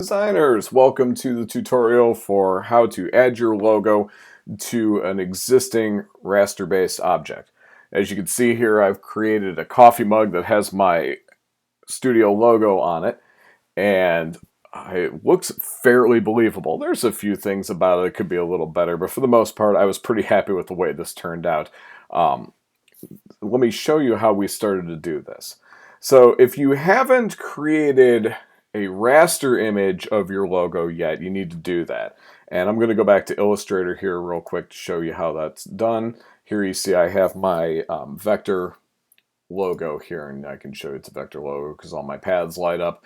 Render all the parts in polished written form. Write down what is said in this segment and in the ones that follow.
Designers, welcome to the tutorial for how to add your logo to an existing raster-based object. As you can see here, I've created a coffee mug that has my studio logo on it, and it looks fairly believable. There's a few things about it that could be a little better, but for the most part, I was pretty happy with the way this turned out. Let me show you how we started to do this. So if you haven't created a raster image of your logo yet, you need to do that. And I'm going to go back to Illustrator here real quick to show you how that's done. Here you see I have my vector logo here, and I can show you it's a vector logo because all my paths light up.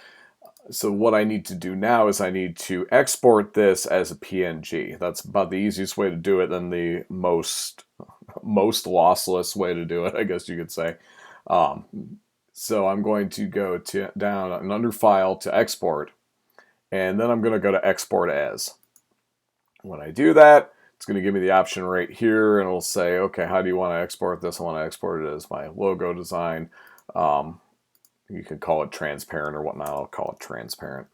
So what I need to do now is I need to export this as a PNG. That's about the easiest way to do it, and the most lossless way to do it, I guess you could say. So I'm going to go down and under File to Export, and then I'm going to go to Export As. When I do that, it's going to give me the option right here, and it'll say, okay, how do you want to export this? I want to export it as my logo design. You can call it transparent or whatnot. I'll call it transparent,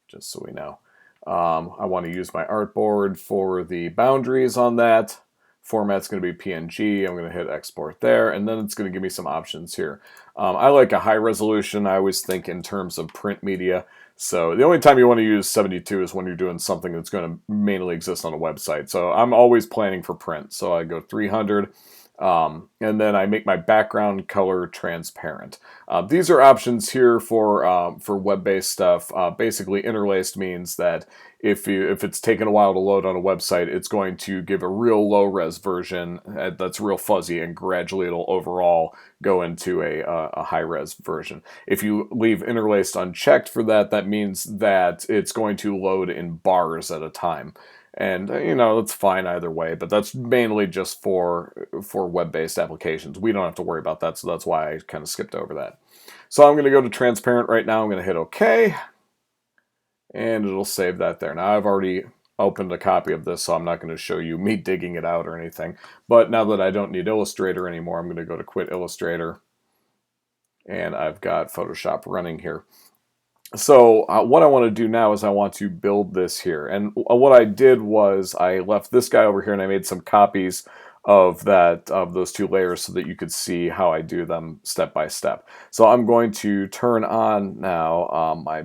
just so we know. I want to use my artboard for the boundaries on that. Format's going to be PNG. I'm going to hit export there, and then it's going to give me some options here. I like a high resolution. I always think in terms of print media. So the only time you want to use 72 is when you're doing something that's going to mainly exist on a website. So I'm always planning for print. So I go 300. And then I make my background color transparent. These are options here for web-based stuff. Basically, interlaced means that if it's taken a while to load on a website, it's going to give a real low-res version that's real fuzzy, and gradually it'll overall go into a high-res version. If you leave interlaced unchecked for that, that means that it's going to load in bars at a time. And, you know, that's fine either way, but that's mainly just for web-based applications. We don't have to worry about that, so that's why I kind of skipped over that. So I'm going to go to transparent right now. I'm going to hit OK, and it'll save that there. Now, I've already opened a copy of this, so I'm not going to show you me digging it out or anything. But now that I don't need Illustrator anymore, I'm going to go to Quit Illustrator, and I've got Photoshop running here. So what I want to do now is I want to build this here. And what I did was I left this guy over here and I made some copies of those two layers so that you could see how I do them step by step. So I'm going to turn on now my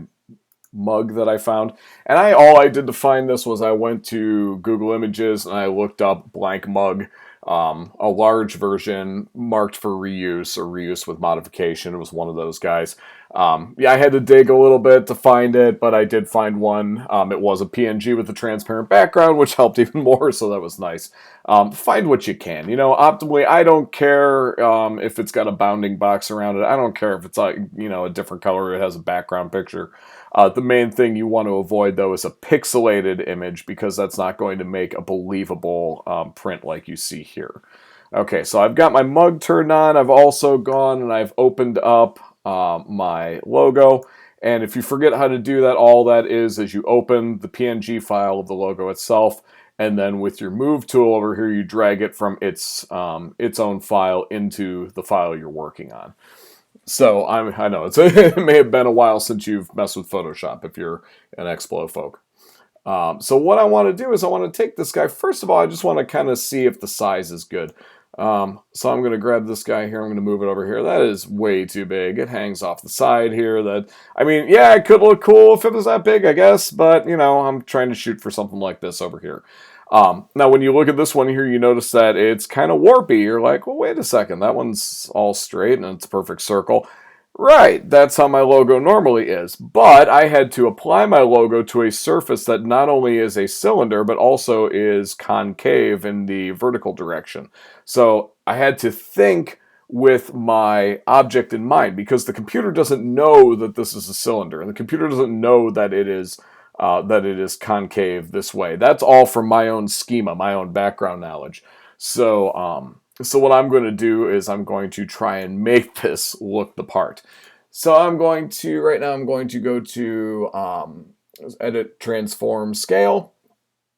mug that I found. And all I did to find this was I went to Google Images and I looked up blank mug. A large version marked for reuse or reuse with modification. It was one of those guys. Yeah, I had to dig a little bit to find it, but I did find one. It was a PNG with a transparent background, which helped even more, so that was nice. Find what you can. You know, optimally, I don't care if it's got a bounding box around it. I don't care if it's a different color, it has a background picture. The main thing you want to avoid, though, is a pixelated image, because that's not going to make a believable print like you see here. Okay, so I've got my mug turned on. I've also gone and I've opened up my logo. And if you forget how to do that, all that is you open the PNG file of the logo itself, and then with your move tool over here, you drag it from its own file into the file you're working on. So I know it may have been a while since you've messed with Photoshop if you're an Explo folk. So what I want to do is I want to take this guy. First of all, I just want to kind of see if the size is good. So I'm going to grab this guy here. I'm going to move it over here. That is way too big. It hangs off the side here. I mean, yeah, it could look cool if it was that big, I guess. But, you know, I'm trying to shoot for something like this over here. Now, when you look at this one here, you notice that it's kind of warpy. You're like, well, wait a second. That one's all straight and it's a perfect circle. Right, that's how my logo normally is. But I had to apply my logo to a surface that not only is a cylinder, but also is concave in the vertical direction. So I had to think with my object in mind, because the computer doesn't know that this is a cylinder, and the computer doesn't know that it is concave this way. That's all from my own schema, my own background knowledge. So what I'm going to do is I'm going to try and make this look the part. So right now I'm going to go to Edit, Transform, Scale.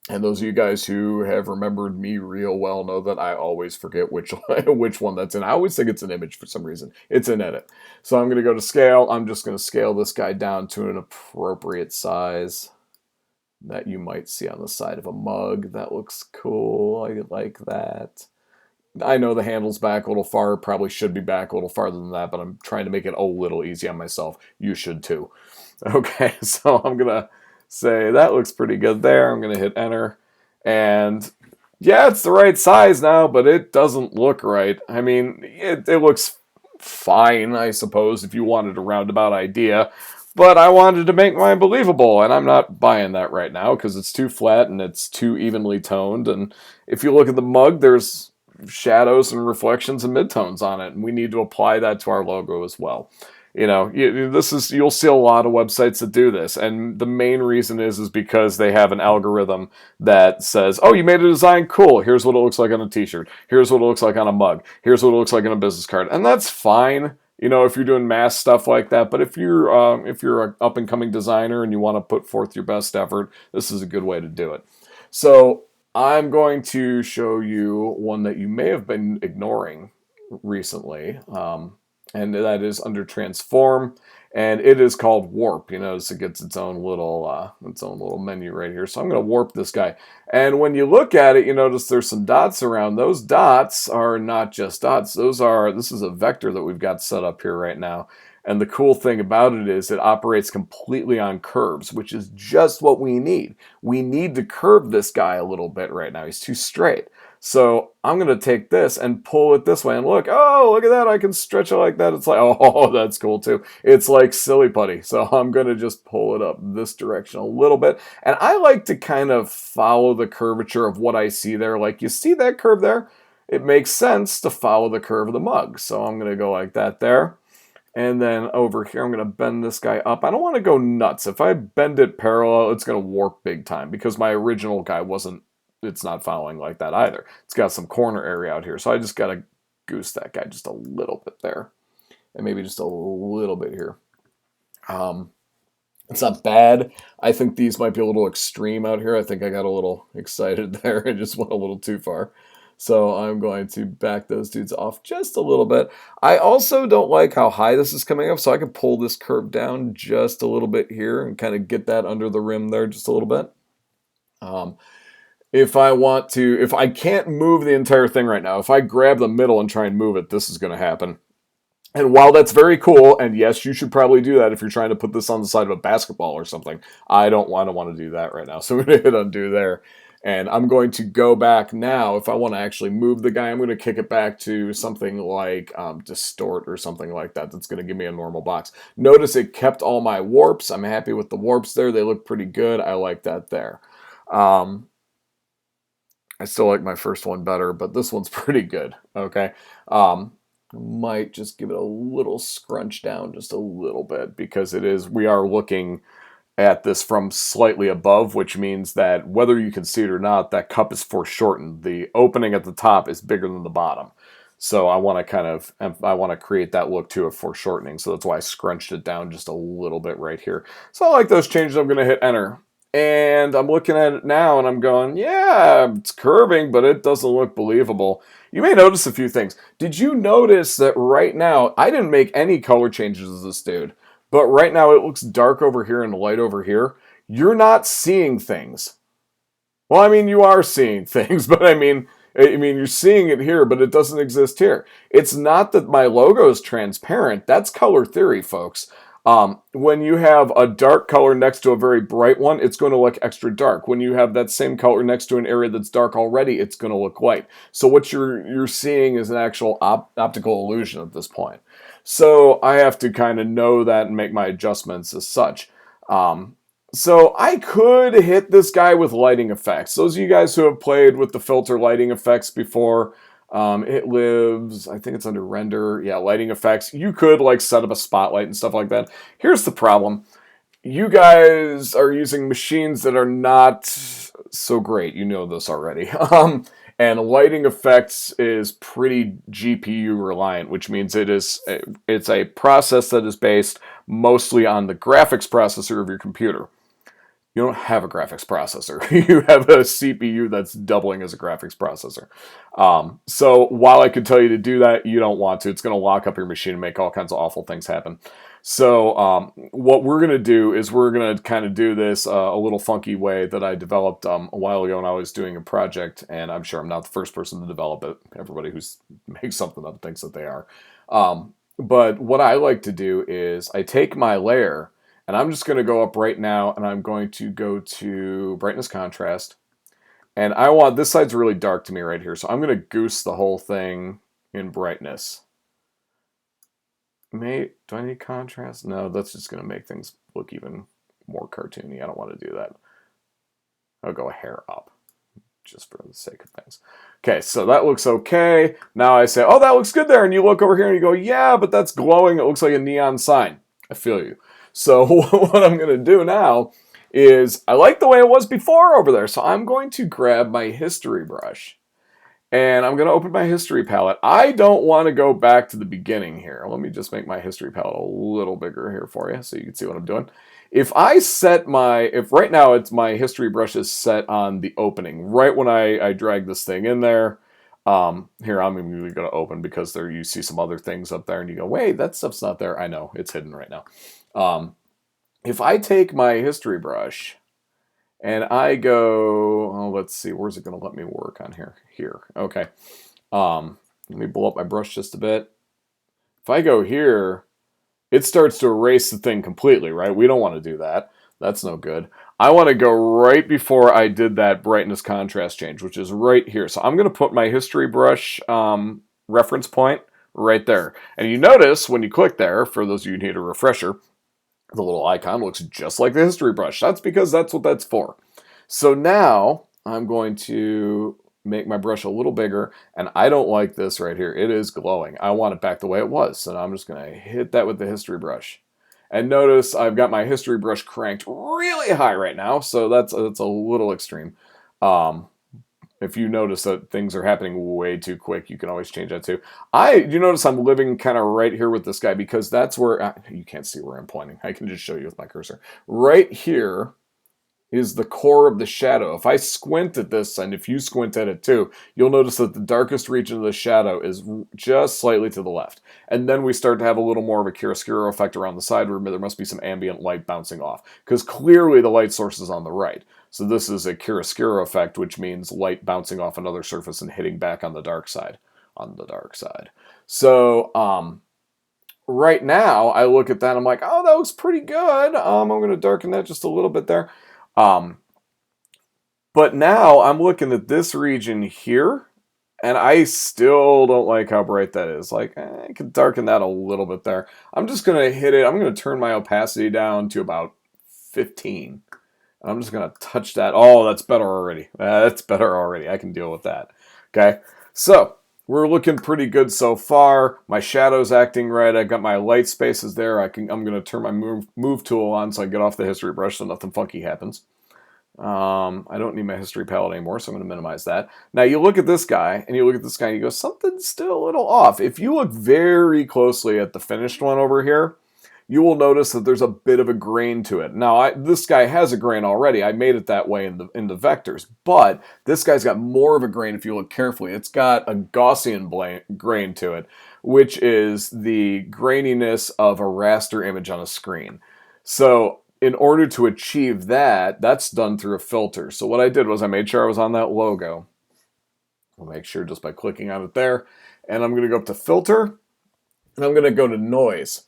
And those of you guys who have remembered me real well know that I always forget which which one that's in. I always think it's an image for some reason. It's an edit. So I'm going to go to scale. I'm just going to scale this guy down to an appropriate size that you might see on the side of a mug. That looks cool. I like that. I know the handle's back a little far. Probably should be back a little farther than that, but I'm trying to make it a little easy on myself. You should too. Okay, so I'm going to say that looks pretty good there. I'm going to hit enter. And yeah, it's the right size now, but it doesn't look right. I mean, it looks fine, I suppose, if you wanted a roundabout idea. But I wanted to make mine believable, and I'm not buying that right now because it's too flat and it's too evenly toned. And if you look at the mug, there's shadows and reflections and midtones on it, and we need to apply that to our logo as well. You know, you'll see a lot of websites that do this, and the main reason is because they have an algorithm that says, "Oh, you made a design, cool. Here's what it looks like on a T-shirt. Here's what it looks like on a mug. Here's what it looks like on a business card," and that's fine. You know, if you're doing mass stuff like that, but if you're an up and coming designer and you want to put forth your best effort, this is a good way to do it. So I'm going to show you one that you may have been ignoring recently. And that is under transform, and it is called warp. You notice it gets its own little menu right here. So I'm going to warp this guy, and when you look at it, you notice there's some dots around. Those dots are not just dots. This is a vector that we've got set up here right now. And the cool thing about it is it operates completely on curves, which is just what we need. We need to curve this guy a little bit right now. He's too straight. So I'm going to take this and pull it this way, and look at that. I can stretch it like that. It's like, oh, that's cool too. It's like silly putty. So I'm going to just pull it up this direction a little bit. And I like to kind of follow the curvature of what I see there. Like, you see that curve there? It makes sense to follow the curve of the mug. So I'm going to go like that there. And then over here, I'm going to bend this guy up. I don't want to go nuts. If I bend it parallel, it's going to warp big time because my original guy it's not following like that either. It's got some corner area out here. So I just got to goose that guy just a little bit there. And maybe just a little bit here. It's not bad. I think these might be a little extreme out here. I think I got a little excited there. I just went a little too far. So I'm going to back those dudes off just a little bit. I also don't like how high this is coming up, so I can pull this curve down just a little bit here and kind of get that under the rim there just a little bit. If I can't move the entire thing right now, if I grab the middle and try and move it, this is going to happen. And while that's very cool, and yes, you should probably do that if you're trying to put this on the side of a basketball or something, I don't want to do that right now. So I'm going to hit undo there. And I'm going to go back now. If I want to actually move the guy, I'm going to kick it back to something like Distort or something like that. That's going to give me a normal box. Notice it kept all my warps. I'm happy with the warps there. They look pretty good. I like that there. I still like my first one better, but this one's pretty good. Okay. Might just give it a little scrunch down just a little bit because we are looking at this from slightly above, which means that whether you can see it or not, that cup is foreshortened. The opening at the top is bigger than the bottom. So I want to create that look too of foreshortening. So that's why I scrunched it down just a little bit right here. So I like those changes. I'm going to hit enter. And I'm looking at it now and I'm going, yeah, it's curving, but it doesn't look believable. You may notice a few things. Did you notice that right now, I didn't make any color changes as this dude, but right now it looks dark over here and light over here? You're not seeing things. Well, I mean, you are seeing things, but I mean, you're seeing it here, but it doesn't exist here. It's not that my logo is transparent. That's color theory, folks. When you have a dark color next to a very bright one, it's going to look extra dark. When you have that same color next to an area that's dark already, it's going to look light. So what you're seeing is an actual optical illusion at this point. So I have to kind of know that and make my adjustments as such. So I could hit this guy with lighting effects. Those of you guys who have played with the filter lighting effects before, it lives, I think it's under render. Yeah, lighting effects. You could like set up a spotlight and stuff like that. Here's the problem. You guys are using machines that are not so great. You know this already. And lighting effects is pretty GPU reliant, which means it's a process that is based mostly on the graphics processor of your computer. You don't have a graphics processor. You have a CPU that's doubling as a graphics processor. So while I could tell you to do that, you don't want to. It's going to lock up your machine and make all kinds of awful things happen. So what we're going to do is we're going to kind of do this a little funky way that I developed a while ago when I was doing a project, and I'm sure I'm not the first person to develop it. Everybody who makes something up thinks that they are. But what I like to do is I take my layer, and I'm just going to go up right now, and I'm going to go to brightness contrast. And I want, this side's really dark to me right here, so I'm going to goose the whole thing in brightness. Do I need contrast? No, that's just going to make things look even more cartoony. I don't want to do that. I'll go a hair up, just for the sake of things. Okay, so that looks okay. Now I say, oh, that looks good there. And you look over here and you go, yeah, but that's glowing. It looks like a neon sign. I feel you. So what I'm going to do now is, I like the way it was before over there. So I'm going to grab my history brush. And I'm going to open my history palette. I don't want to go back to the beginning here. Let me just make my history palette a little bigger here for you so you can see what I'm doing. If right now it's my history brush is set on the opening, right when I drag this thing in there. Here, I'm immediately going to open because there you see some other things up there and you go, wait, that stuff's not there. I know, it's hidden right now. If I take my history brush and I go, oh, let's see, where's it going to let me work on here? Here, okay. Let me blow up my brush just a bit. If I go here, it starts to erase the thing completely, right? We don't want to do that. That's no good. I want to go right before I did that brightness contrast change, which is right here. So I'm going to put my history brush reference point right there. And you notice when you click there, for those of you who need a refresher, the little icon looks just like the history brush. That's because that's what that's for. So now I'm going to make my brush a little bigger, and I don't like this right here. It is glowing. I want it back the way it was. So now I'm just going to hit that with the history brush. And notice I've got my history brush cranked really high right now, so that's a little extreme. If you notice that things are happening way too quick, you can always change that too. You notice I'm living kind of right here with this guy because that's where, you can't see where I'm pointing. I can just show you with my cursor. Right here is the core of the shadow. If I squint at this, and if you squint at it too, you'll notice that the darkest region of the shadow is just slightly to the left. And then we start to have a little more of a chiaroscuro effect around the side where there must be some ambient light bouncing off. Because clearly the light source is on the right. So this is a chiaroscuro effect, which means light bouncing off another surface and hitting back on the dark side. So, right now, I look at that, I'm like, oh, that looks pretty good. I'm going to darken that just a little bit there. But now I'm looking at this region here, and I still don't like how bright that is. Like, I could darken that a little bit there. I'm just going to hit it. I'm going to turn my opacity down to about 15. I'm just going to touch that. Oh, that's better already. That's better already. I can deal with that. Okay, so we're looking pretty good so far. My shadow's acting right. I got my light spaces there. I'm going to turn my move tool on so I get off the history brush so nothing funky happens. I don't need my history palette anymore, so I'm going to minimize that. Now you look at this guy, and you look at this guy, and you go, something's still a little off. If you look very closely at the finished one over here, you will notice that there's a bit of a grain to it. Now, this guy has a grain already. I made it that way in the vectors, but this guy's got more of a grain if you look carefully. It's got a Gaussian grain to it, which is the graininess of a raster image on a screen. So in order to achieve that, that's done through a filter. So what I did was I made sure I was on that logo. I'll make sure just by clicking on it there. And I'm going to go up to filter, and I'm going to go to noise.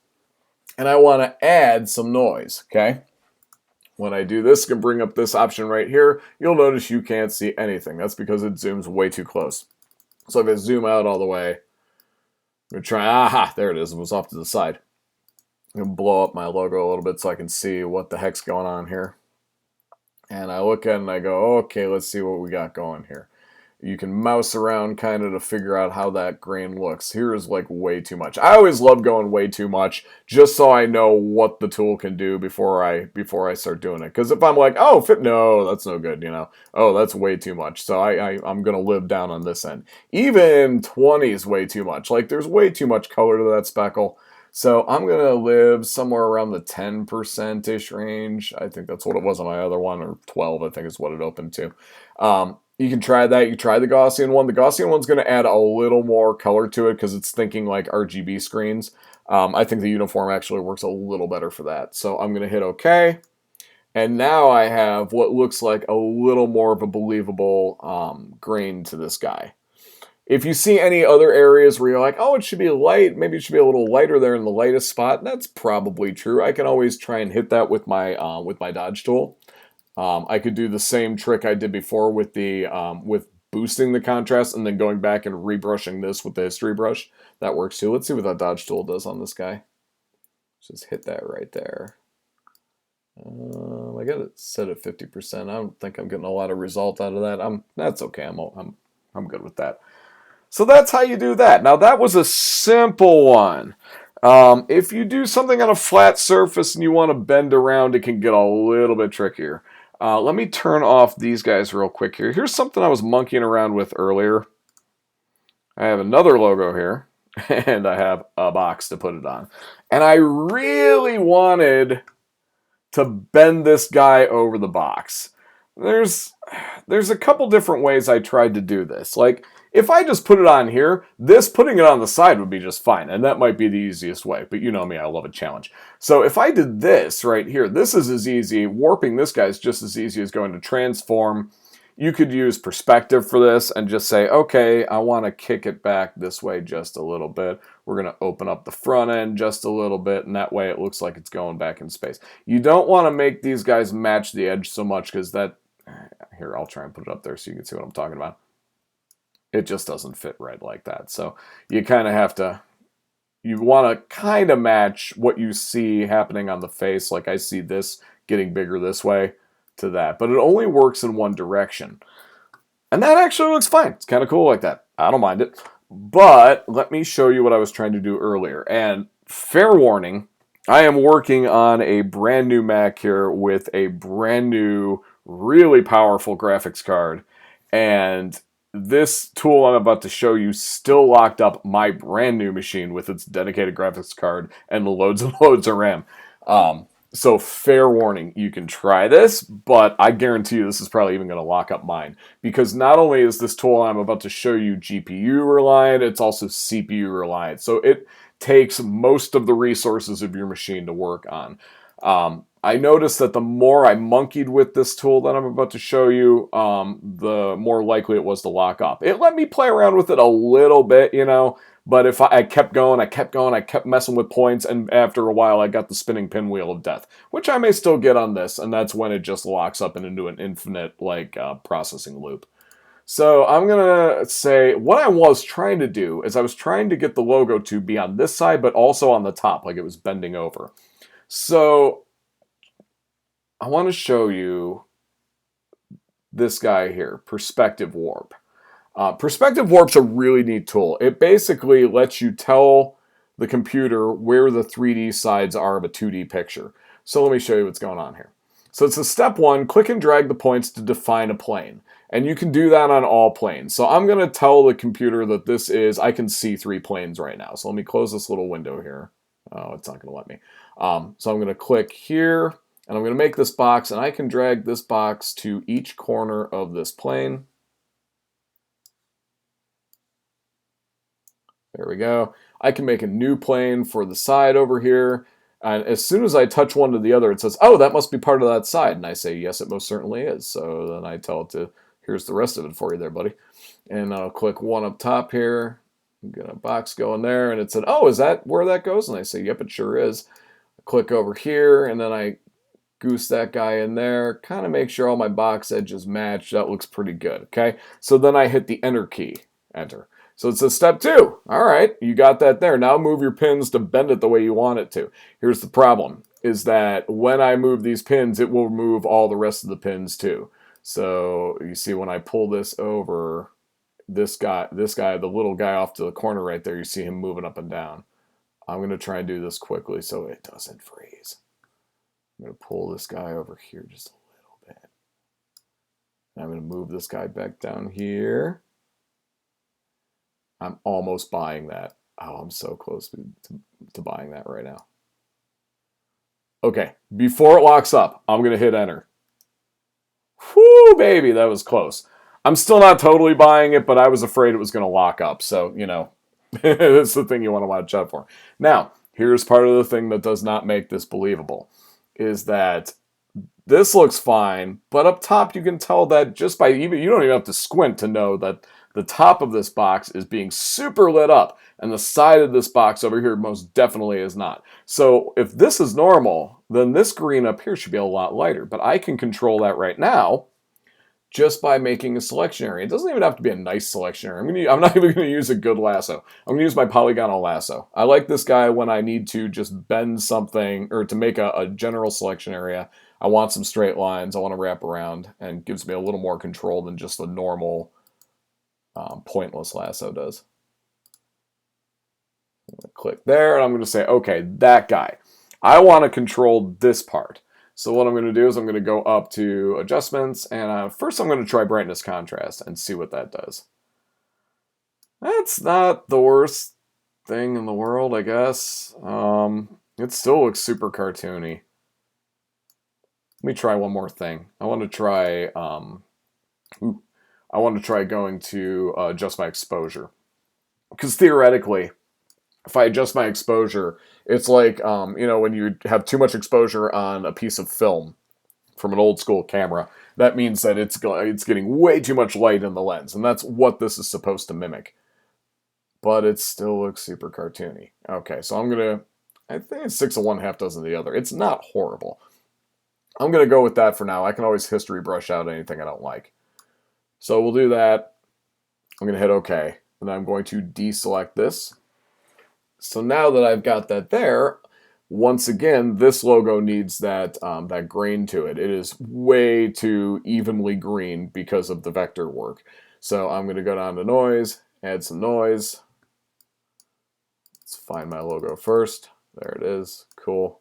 And I want to add some noise, okay? When I do this, I can bring up this option right here. You'll notice you can't see anything. That's because it zooms way too close. So if I zoom out all the way, I'm going to try, aha, there it is. It was off to the side. I'm going to blow up my logo a little bit so I can see what the heck's going on here. And I look at it and I go, okay, let's see what we got going here. You can mouse around kind of to figure out how that grain looks. Here is like way too much. I always love going way ttoo much just so I know what the tool can do before I start doing it. Because if I'm like, oh, no, that's no good, you know. Oh, that's way too much. So I'm going to live down on this end. Even 20 is way too much. Like there's way too much color to that speckle. So I'm going to live somewhere around the 10%-ish range. I think that's what it was on my other one, or 12, I think is what it opened to. You can try that. You can try the Gaussian one. The Gaussian one's going to add a little more color to it because it's thinking like RGB screens. I think the uniform actually works a little better for that. So I'm going to hit OK. And now I have what looks like a little more of a believable grain to this guy. If you see any other areas where you're like, oh, it should be light, maybe it should be a little lighter there in the lightest spot, that's probably true. I can always try and hit that with my dodge tool. I could do the same trick I did before with the with boosting the contrast and then going back and rebrushing this with the history brush. That works too. Let's see what that dodge tool does on this guy. Just hit that right there. I got it set at 50%. I don't think I'm getting a lot of result out of that. That's okay. I'm good with that. So that's how you do that. Now that was a simple one. If you do something on a flat surface and you want to bend around, it can get a little bit trickier. Let me turn off these guys real quick here. Here's something I was monkeying around with earlier. I have another logo here, and I have a box to put it on. And I really wanted to bend this guy over the box. There's a couple different ways I tried to do this. Like, if I just put it on here, putting it on the side would be just fine, and that might be the easiest way, but you know me, I love a challenge. So if I did this right here, this is as easy, warping this guy is just as easy as going to transform. You could use perspective for this and just say, okay, I want to kick it back this way just a little bit. We're going to open up the front end just a little bit, and that way it looks like it's going back in space. You don't want to make these guys match the edge so much because that, here, I'll try and put it up there so you can see what I'm talking about. It just doesn't fit right like that. So you kind of have to, you want to kind of match what you see happening on the face. Like I see this getting bigger this way to that, but it only works in one direction. And that actually looks fine. It's kind of cool like that. I don't mind it. But let me show you what I was trying to do earlier. And fair warning, I am working on a brand new Mac here with a brand new, really powerful graphics card. And this tool I'm about to show you still locked up my brand new machine with its dedicated graphics card and loads and loads of RAM. So fair warning, you can try this, but I guarantee you this is probably even going to lock up mine. Because not only is this tool I'm about to show you GPU reliant, it's also CPU reliant. So it takes most of the resources of your machine to work on. I noticed that the more I monkeyed with this tool that I'm about to show you, the more likely it was to lock up. It let me play around with it a little bit, you know, but if I kept going, I kept messing with points, and after a while I got the spinning pinwheel of death, which I may still get on this, and that's when it just locks up and into an infinite, like, processing loop. So I'm going to say what I was trying to do is I was trying to get the logo to be on this side, but also on the top, like it was bending over. So I want to show you this guy here, Perspective Warp. Perspective Warp's a really neat tool. It basically lets you tell the computer where the 3D sides are of a 2D picture. So let me show you what's going on here. So it's a step one, click and drag the points to define a plane. And you can do that on all planes. So I'm going to tell the computer that this is, I can see 3 planes right now. So let me close this little window here. Oh, it's not going to let me. So I'm going to click here, and I'm going to make this box, and I can drag this box to each corner of this plane. There we go. I can make a new plane for the side over here. And as soon as I touch one to the other, it says, oh, that must be part of that side. And I say, yes, it most certainly is. So then I tell it to, here's the rest of it for you there, buddy. And I'll click one up top here. Get a box going there. And it said, oh, is that where that goes? And I say, yep, it sure is. I click over here, and then I goose that guy in there. Kind of make sure all my box edges match. That looks pretty good, okay? So then I hit the enter key, enter. So it says step 2. All right, you got that there. Now move your pins to bend it the way you want it to. Here's the problem, is that when I move these pins, it will move all the rest of the pins too. So you see when I pull this over, this guy, the little guy off to the corner right there, you see him moving up and down. I'm going to try and do this quickly so it doesn't freeze. I'm going to pull this guy over here just a little bit. I'm going to move this guy back down here. I'm almost buying that. Oh, I'm so close to buying that right now. Okay, before it locks up, I'm going to hit enter. Whoo, baby, that was close. I'm still not totally buying it, but I was afraid it was going to lock up. So, that's the thing you want to watch out for. Now, here's part of the thing that does not make this believable, is that this looks fine, but up top you can tell that just by even, you don't even have to squint to know that the top of this box is being super lit up, and the side of this box over here most definitely is not. So if this is normal, then this green up here should be a lot lighter, but I can control that right now just by making a selection area. It doesn't even have to be a nice selection area. I'm not even going to use a good lasso. I'm going to use my polygonal lasso. I like this guy when I need to just bend something or to make a general selection area. I want some straight lines. I want to wrap around, and gives me a little more control than just the normal pointless lasso does. I'm going to click there, and I'm going to say, okay, that guy. I want to control this part. So what I'm going to do is I'm going to go up to adjustments, and first I'm going to try brightness contrast and see what that does. That's not the worst thing in the world, I guess. It still looks super cartoony. Let me try one more thing. I want to try going to adjust my exposure. Because theoretically, if I adjust my exposure, it's like, when you have too much exposure on a piece of film from an old school camera, that means that it's getting way too much light in the lens. And that's what this is supposed to mimic. But it still looks super cartoony. Okay, so I think it's 6 of one, half dozen of the other. It's not horrible. I'm going to go with that for now. I can always history brush out anything I don't like. So we'll do that. I'm going to hit OK. And I'm going to deselect this. So now that I've got that there, once again, this logo needs that grain to it. It is way too evenly green because of the vector work. So I'm going to go down to noise, add some noise. Let's find my logo first. There it is. Cool.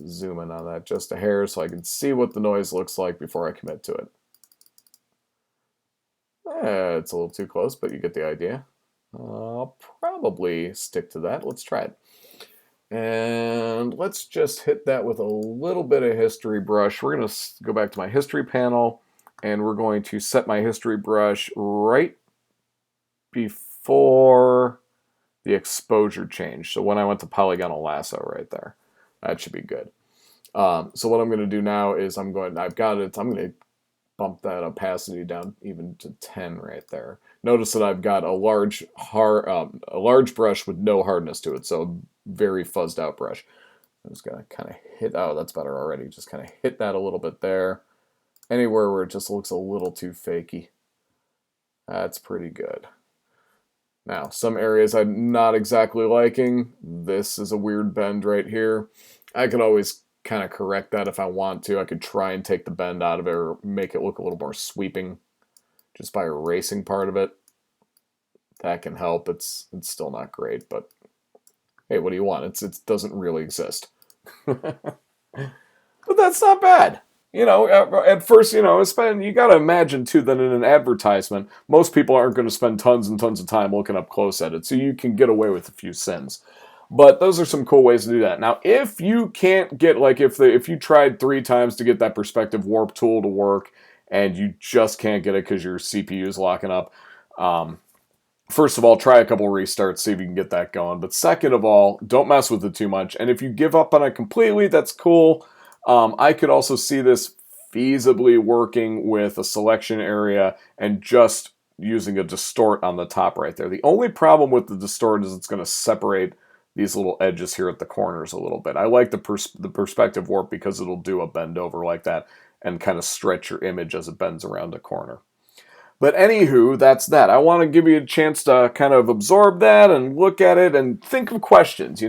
Zoom in on that just a hair so I can see what the noise looks like before I commit to it. It's a little too close, but you get the idea. I'll probably stick to that. Let's try it. And let's just hit that with a little bit of history brush. We're going to go back to my history panel, and we're going to set my history brush right before the exposure change. So when I went to polygonal lasso right there, that should be good. So what I'm going to do now is I'm going to bump that opacity down even to 10 right there. Notice that I've got a large brush with no hardness to it, so a very fuzzed out brush. I'm just gonna kind of hit, oh, that's better already. Just kind of hit that a little bit there. Anywhere where it just looks a little too fakey. That's pretty good. Now, some areas I'm not exactly liking. This is a weird bend right here. I could always kind of correct that if I want to. I could try and take the bend out of it or make it look a little more sweeping just by erasing part of it. That can help. It's still not great, but hey, what do you want? It doesn't really exist. But that's not bad. At first, you got to imagine too that in an advertisement, most people aren't going to spend tons and tons of time looking up close at it, so you can get away with a few sins. But those are some cool ways to do that. Now, if you can't get, like, if you tried 3 times to get that perspective warp tool to work, and you just can't get it because your CPU is locking up, first of all, try a couple restarts, see if you can get that going. But second of all, don't mess with it too much. And if you give up on it completely, that's cool. I could also see this feasibly working with a selection area and just using a distort on the top right there. The only problem with the distort is it's going to separate these little edges here at the corners a little bit. I like the perspective warp because it'll do a bend over like that and kind of stretch your image as it bends around a corner. But anywho, that's that. I want to give you a chance to kind of absorb that and look at it and think of questions,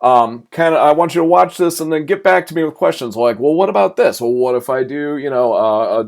I want you to watch this and then get back to me with questions like, well, what about this? Well, what if I do,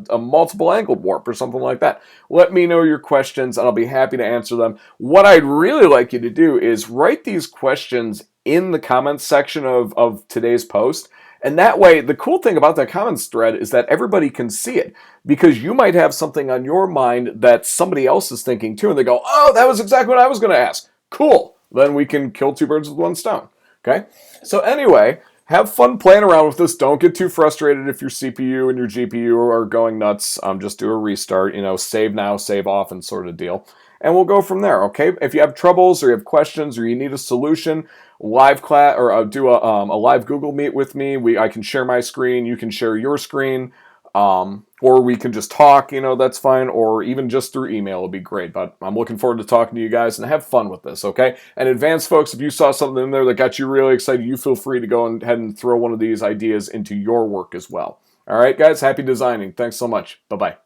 a multiple angled warp or something like that? Let me know your questions and I'll be happy to answer them. What I'd really like you to do is write these questions in the comments section of today's post. And that way, the cool thing about that comments thread is that everybody can see it, because you might have something on your mind that somebody else is thinking too, and they go, oh, that was exactly what I was going to ask. Cool. then we can kill two birds with one stone. Okay? So anyway, have fun playing around with this. Don't get too frustrated if your CPU and your GPU are going nuts. Just do a restart, save now, save often sort of deal. And we'll go from there, okay? If you have troubles or you have questions or you need a solution, live class or do a live Google Meet with me. I can share my screen, you can share your screen, or we can just talk, that's fine, or even just through email would be great. But I'm looking forward to talking to you guys and have fun with this, okay? And advanced folks, if you saw something in there that got you really excited, you feel free to go ahead and throw one of these ideas into your work as well. All right, guys, happy designing. Thanks so much. Bye-bye.